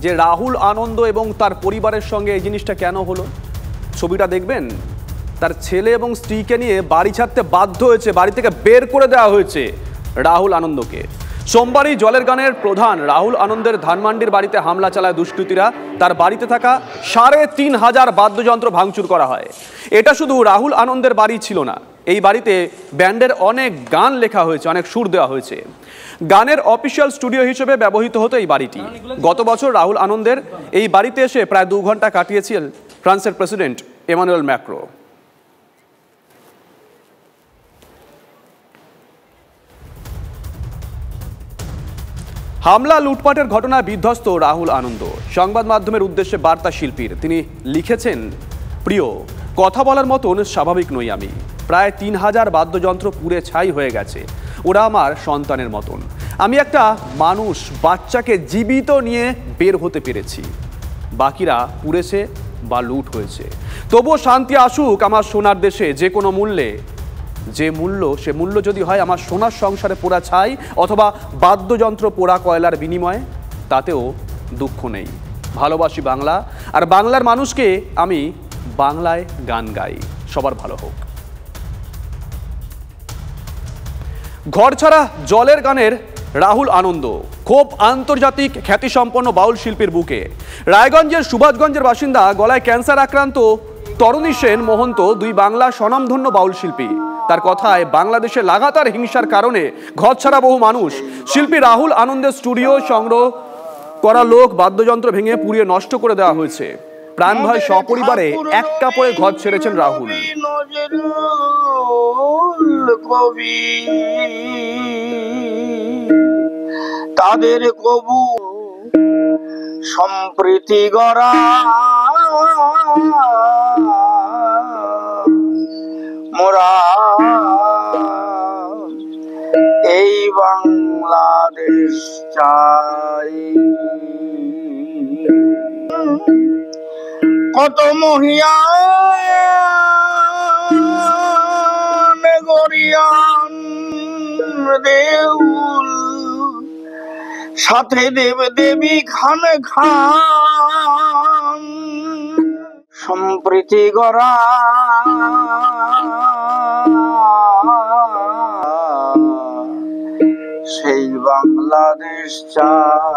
যে রাহুল আনন্দ এবং তার পরিবারের সঙ্গে এই জিনিসটা কেন হলো। ছবিটা দেখবেন, তার ছেলে এবং স্ত্রীকে নিয়ে বাড়ি ছাড়তে বাধ্য হয়েছে, বাড়ি থেকে বের করে দেওয়া হয়েছে রাহুল আনন্দকে। সোমবারই জলের গানের প্রধান রাহুল আনন্দের ধানমান্ডির বাড়িতে হামলা চালায় দুষ্কৃতীরা। তার বাড়িতে থাকা ৩,৫০০ বাদ্যযন্ত্র ভাঙচুর করা হয়। এটা শুধু রাহুল আনন্দের বাড়ি ছিল না, এই বাড়িতে ব্যান্ডের অনেক গান লেখা হয়েছে, অনেক সুর দেওয়া হয়েছে। গানের অফিসিয়াল স্টুডিও হিসেবে ব্যবহৃত হতো এই বাড়িটি। গত বছর রাহুল আনন্দের এই বাড়িতে এসে প্রায় 2 ঘন্টা কাটিয়েছিলেন ফ্রান্সের প্রেসিডেন্ট এমানুয়েল ম্যাক্রো। হামলা লুটপাটের ঘটনায় বিধ্বস্ত রাহুল আনন্দ। সংবাদ মাধ্যমের উদ্দেশ্যে বার্তা শিল্পীর, তিনি লিখেছেন, প্রিয়, কথা বলার মতন স্বাভাবিক নই আমি। প্রায় ৩,০০০ বাদ্যযন্ত্র পুড়ে ছাই হয়ে গেছে। ওরা আমার সন্তানের মতন। আমি একটা মানুষ, বাচ্চাকে জীবিত নিয়ে বের হতে পেরেছি। বাকিরা পুড়েছে বা লুট হয়েছে। তবুও শান্তি আসুক আমার সোনার দেশে, যে কোনো মূল্যে। যে মূল্য, সে মূল্য যদি হয় আমার সোনার সংসারে পোড়া ছাই অথবা বাদ্যযন্ত্র পোড়া কয়লার বিনিময়ে, তাতেও দুঃখ নেই। ভালোবাসি বাংলা, আর বাংলার মানুষকে আমি বাংলায় গান গাই। সবার ভালো হোক। ঘর ছাড়া জলের গানের রাহুল আনন্দ খুব আন্তর্জাতিক খ্যাতিসম্পন্ন বাউল শিল্পীর বুকে। রায়গঞ্জের সুভাষগঞ্জের বাসিন্দা, গলায় ক্যান্সার আক্রান্ত তরুণী সেন মহন্ত, 2 বাংলা স্বনামধন্য বাউল শিল্পী। তার কথায়, বাংলাদেশে লাগাতার হিংসার কারণে ঘর ছাড়া বহু মানুষ। শিল্পী রাহুল আনন্দের স্টুডিও সংগ্রহ করা লোক বাদ্যযন্ত্র ভেঙে পুড়িয়ে নষ্ট করে দেওয়া হয়েছে। প্রাণ ভয় সপরিবারে এক কাপড়ে ঘর ছেড়েছেন রাহুল। তাদের কবু সম্প্রীতি গড়া মোরা এই বাংলাদেশ চাই। কত মহিয়ান গরিয়ান দেউল, সাথে দেব দেবী খান খান, সম্প্রীতি গড়া সেই বাংলাদেশ চাই।